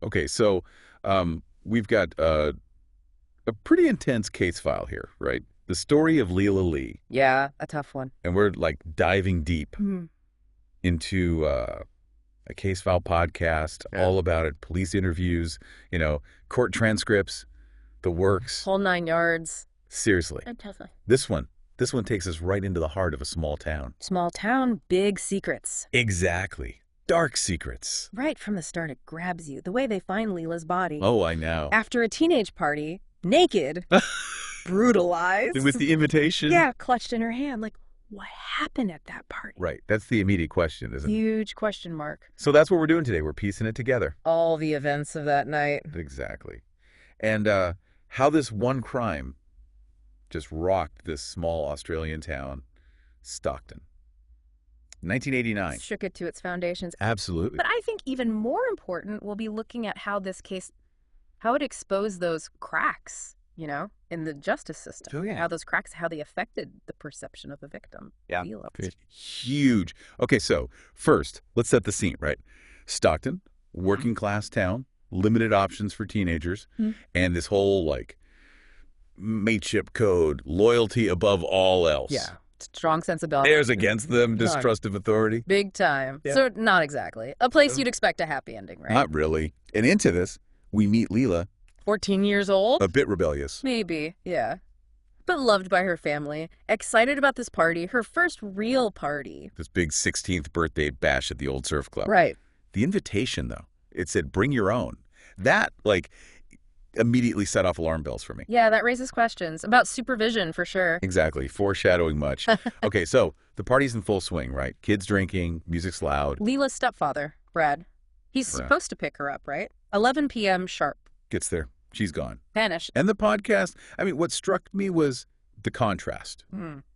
Okay, so we've got a pretty intense case file here, right? The story of Leigh. Yeah, a tough one. And we're like diving deep Mhm. into a case file podcast, Yeah. all about it, police interviews, court transcripts, the works. Whole 9 yards. Seriously. Fantastic. This one takes us right into the heart of a small town. Small town, big secrets. Exactly. Dark secrets. Right from the start, it grabs you. The way they find Leela's body. Oh, I know. After a teenage party, naked, brutalized. With the invitation? Yeah, clutched in her hand. Like, what happened at that party? Right. That's the immediate question, isn't it? Huge question mark. So that's what we're doing today. We're piecing it together. All the events of that night. Exactly. And how this one crime just rocked this small Australian town, Stockton. 1989. Shook it to its foundations. Absolutely. But I think even more important, we'll be looking at how this case, how it exposed those cracks, in the justice system. Oh, yeah. How those cracks, how they affected the perception of the victim. Yeah. Leela. Huge. Okay, so first, let's set the scene, right? Stockton, working class town, limited options for teenagers, and this whole, mateship code, loyalty above all else. Yeah. Strong sensibility. Bears against them, distrust of authority. Big time. Yeah. So not exactly. A place you'd expect a happy ending, right? Not really. And into this, we meet Leela, 14 years old? a bit rebellious. Maybe, yeah. But loved by her family, excited about this party, her first real party. This big 16th birthday bash at the old surf club. Right. The invitation, though, it said, bring your own. That, immediately set off alarm bells for me. Yeah, that raises questions about supervision for sure. Exactly. Foreshadowing much. Okay, so the party's in full swing, right? Kids drinking, music's loud. Leela's stepfather, Brad. He's supposed to pick her up, right? 11 p.m. sharp. Gets there. She's gone. Vanished. And the podcast, what struck me was the contrast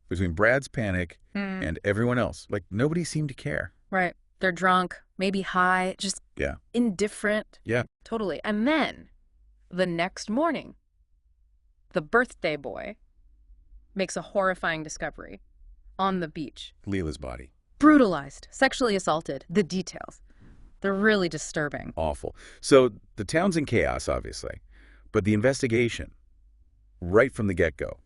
between Brad's panic and everyone else. Nobody seemed to care. Right. They're drunk, maybe high, just indifferent. Yeah. Totally. And then the next morning, the birthday boy makes a horrifying discovery on the beach. Leela's body. Brutalized, sexually assaulted. The details. They're really disturbing. Awful. So the town's in chaos, obviously. But the investigation, right from the get-go,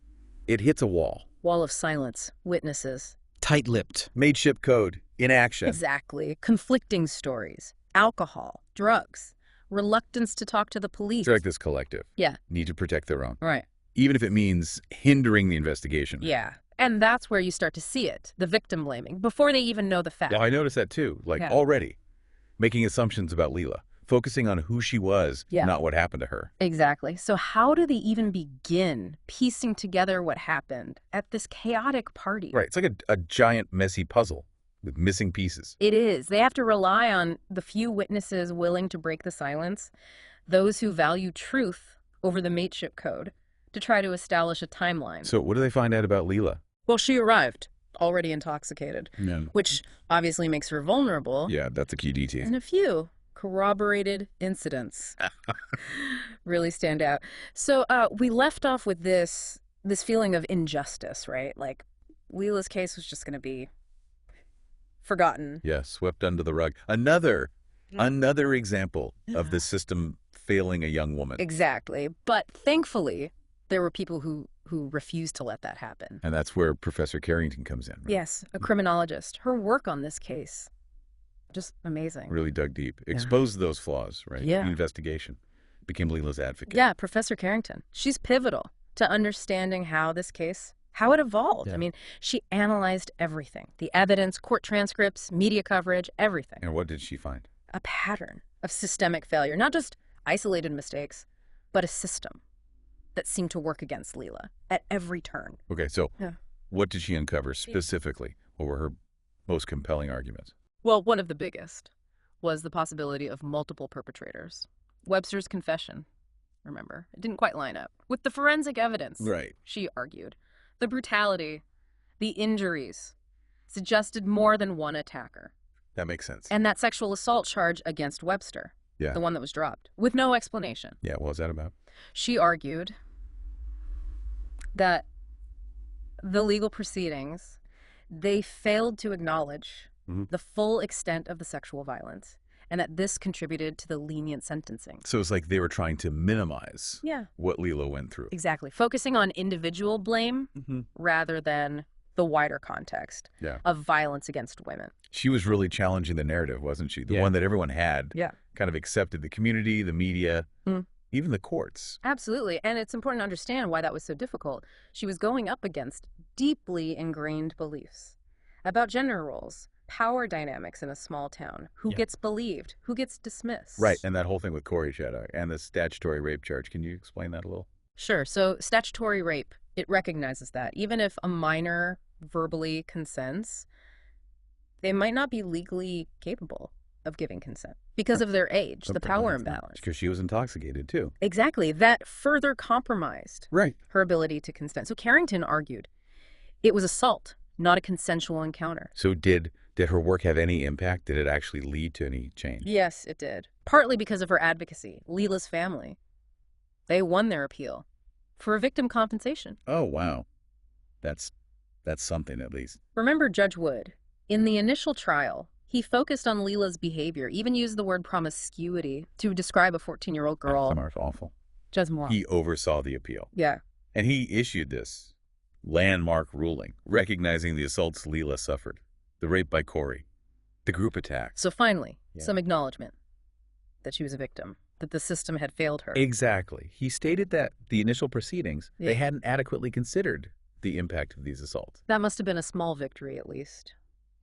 it hits a wall. Wall of silence. Witnesses. Tight-lipped. Mateship code. In action. Exactly. Conflicting stories. Alcohol. Drugs. Reluctance to talk to the police. It's like this collective. Yeah. Need to protect their own. Right. Even if it means hindering the investigation. Yeah. And that's where you start to see it, the victim blaming, before they even know the facts. Yeah, I noticed that too. Already making assumptions about Leela, focusing on who she was, not what happened to her. Exactly. So how do they even begin piecing together what happened at this chaotic party? Right. It's like a giant, messy puzzle with missing pieces. It is. They have to rely on the few witnesses willing to break the silence, those who value truth over the mateship code, to try to establish a timeline. So what do they find out about Leela? Well, she arrived already intoxicated, Yeah. which obviously makes her vulnerable. Yeah, that's a key detail. And a few corroborated incidents really stand out. So we left off with this feeling of injustice, right? Like Leela's case was just going to be forgotten. Yeah, swept under the rug. Another example of the system failing a young woman. Exactly. But thankfully, there were people who refused to let that happen. And that's where Professor Carrington comes in. Right? Yes, a criminologist. Her work on this case, just amazing. Really dug deep. Exposed those flaws, right? Yeah. The investigation. Became Leela's advocate. Yeah, Professor Carrington. She's pivotal to understanding how this case, how it evolved. Yeah. I mean, she analyzed everything. The evidence, court transcripts, media coverage, everything. And what did she find? A pattern of systemic failure, not just isolated mistakes, but a system that seemed to work against Leela at every turn. Okay, so what did she uncover specifically? What were her most compelling arguments? Well, one of the biggest was the possibility of multiple perpetrators. Webster's confession, remember, it didn't quite line up with the forensic evidence. Right. She argued. The brutality, the injuries, suggested more than one attacker. That makes sense. And that sexual assault charge against Webster, the one that was dropped, with no explanation. Yeah, what was that about? She argued that the legal proceedings, they failed to acknowledge the full extent of the sexual violence and that this contributed to the lenient sentencing. So it's like they were trying to minimize Yeah. what Leila went through. Exactly. Focusing on individual blame rather than the wider context of violence against women. She was really challenging the narrative, wasn't she? The one that everyone had kind of accepted, the community, the media, even the courts. Absolutely. And it's important to understand why that was so difficult. She was going up against deeply ingrained beliefs about gender roles, power dynamics in a small town, who gets believed, who gets dismissed. Right, and that whole thing with Corey Shadow and the statutory rape charge. Can you explain that a little? Sure. So statutory rape, it recognizes that. Even if a minor verbally consents, they might not be legally capable of giving consent because of their age, the power imbalance. Because she was intoxicated, too. Exactly. That further compromised her ability to consent. So Carrington argued it was assault, not a consensual encounter. So did her work have any impact? Did it actually lead to any change? Yes, it did. Partly because of her advocacy. Leila's family, they won their appeal for victim compensation. Oh, wow. That's something, at least. Remember Judge Wood? In the initial trial, he focused on Leila's behavior, even used the word promiscuity to describe a 14-year-old girl. That's awful. Just more. He oversaw the appeal. Yeah. And he issued this landmark ruling, recognizing the assaults Leila suffered, the rape by Corey, the group attack. So finally, some acknowledgement that she was a victim, that the system had failed her. Exactly. He stated that the initial proceedings, they hadn't adequately considered the impact of these assaults. That must have been a small victory, at least,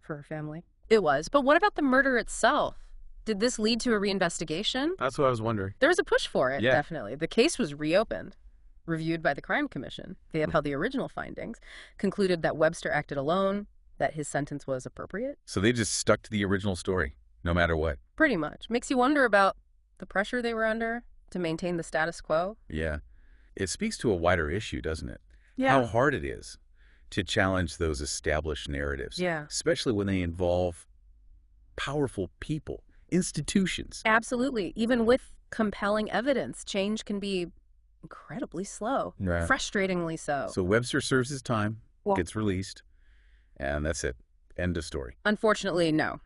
for her family. It was. But what about the murder itself? Did this lead to a reinvestigation? That's what I was wondering. There was a push for it, definitely. The case was reopened, reviewed by the Crime Commission. They upheld the original findings, concluded that Webster acted alone, that his sentence was appropriate. So they just stuck to the original story, no matter what. Pretty much. Makes you wonder about the pressure they were under to maintain the status quo. Yeah. It speaks to a wider issue, doesn't it? Yeah. How hard it is to challenge those established narratives. Yeah. Especially when they involve powerful people, institutions. Absolutely. Even with compelling evidence, change can be incredibly slow. Right. Frustratingly so. So Webster serves his time, gets released, and that's it. End of story. Unfortunately, no.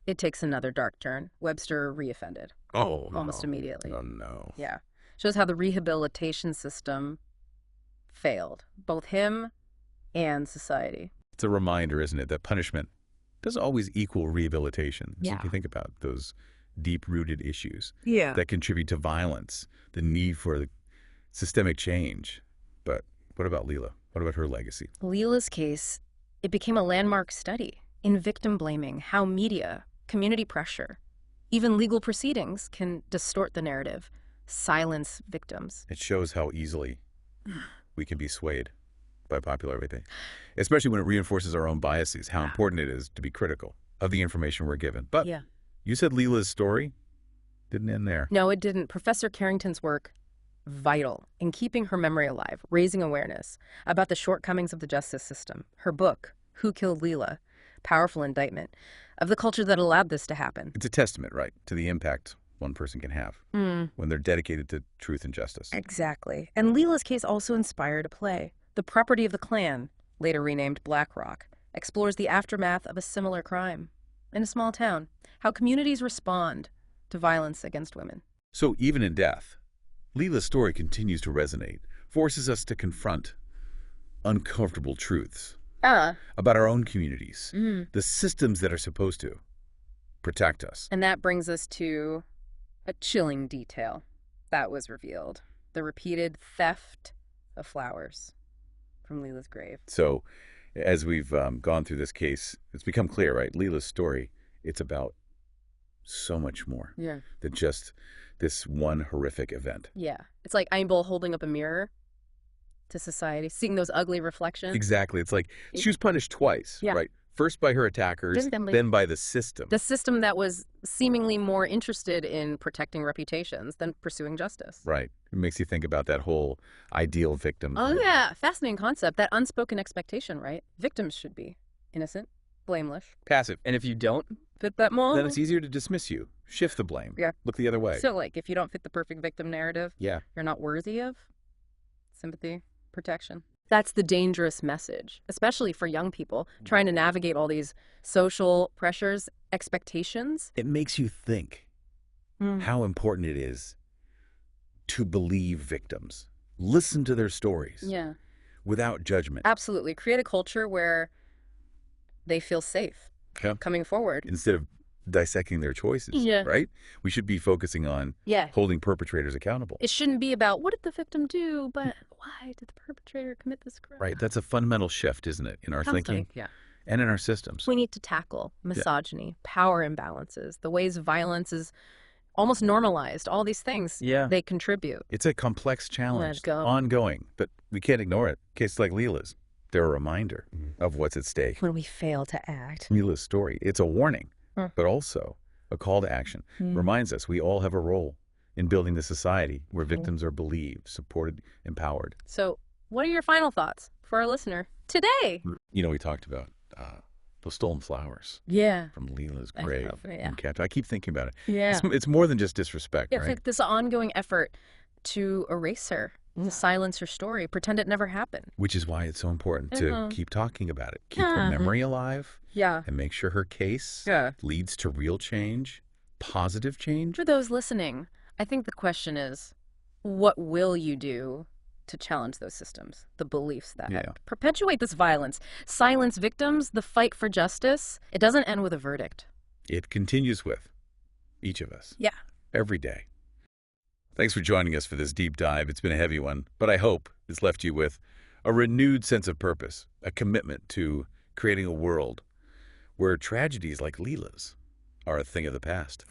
It takes another dark turn. Webster reoffended. Oh, almost immediately. Oh, no. Yeah. Shows how the rehabilitation system failed, both him and society. It's a reminder, isn't it, that punishment doesn't always equal rehabilitation. So if you think about those deep-rooted issues that contribute to violence, the need for the systemic change. But what about Leila? What about her legacy? Leila's case, it became a landmark study in victim blaming, how media, community pressure, even legal proceedings can distort the narrative, silence victims. It shows how easily we can be swayed by popular everything, especially when it reinforces our own biases, how important it is to be critical of the information we're given. But you said Leila's story didn't end there. No, it didn't. Professor Carrington's work, vital in keeping her memory alive, raising awareness about the shortcomings of the justice system. Her book, Who Killed Leila? Powerful indictment of the culture that allowed this to happen. It's a testament, right, to the impact one person can have when they're dedicated to truth and justice. Exactly. And Leila's case also inspired a play. The Property of the Klan, later renamed Black Rock, explores the aftermath of a similar crime in a small town, how communities respond to violence against women. So even in death, Leila's story continues to resonate, forces us to confront uncomfortable truths about our own communities, the systems that are supposed to protect us. And that brings us to a chilling detail that was revealed: the repeated theft of flowers from Leila's grave. So as we've gone through this case, it's become clear, right? Leila's story, it's about so much more than just this one horrific event. Yeah. It's like Einbel holding up a mirror to society, seeing those ugly reflections. Exactly. It's like she was punished twice, right? First by her attackers, then by the system. The system that was seemingly more interested in protecting reputations than pursuing justice. Right. It makes you think about that whole ideal victim. Oh, yeah. Fascinating concept. That unspoken expectation, right? Victims should be innocent, blameless. Passive. And if you don't fit that mold, then it's easier to dismiss you. Shift the blame. Yeah. Look the other way. So, like, if you don't fit the perfect victim narrative, you're not worthy of sympathy, protection. That's the dangerous message, especially for young people trying to navigate all these social pressures, expectations. It makes you think how important it is to believe victims, listen to their stories Yeah. without judgment. Absolutely. Create a culture where they feel safe Yeah. coming forward. Instead of dissecting their choices, Yeah. right? We should be focusing on Yeah. holding perpetrators accountable. It shouldn't be about what did the victim do, but why did the perpetrator commit this crime? Right. That's a fundamental shift, isn't it, in our thinking Yeah. and in our systems. We need to tackle misogyny, power imbalances, the ways violence is almost normalized, all these things. Yeah. They contribute. It's a complex challenge, Let's go. ongoing, but we can't ignore it. Cases like Leela's, they're a reminder of what's at stake. When we fail to act. Leela's story, it's a warning, Mm. but also a call to action. Reminds us we all have a role in building the society where victims are believed, supported, empowered. So, what are your final thoughts for our listener today? You know, we talked about those stolen flowers Yeah. from Leela's I grave. love it, yeah. in Canada. I keep thinking about it. Yeah. It's more than just disrespect, Yeah, it's right? like this ongoing effort to erase her, to silence her story, pretend it never happened. Which is why it's so important to keep talking about it, keep her Yeah. memory alive, Yeah. and make sure her case Yeah. leads to real change, positive change. For those listening, I think the question is, what will you do to challenge those systems, the beliefs that Yeah. perpetuate this violence, silence victims, the fight for justice? It doesn't end with a verdict. It continues with each of us. Yeah. Every day. Thanks for joining us for this deep dive. It's been a heavy one, but I hope it's left you with a renewed sense of purpose, a commitment to creating a world where tragedies like Leela's are a thing of the past.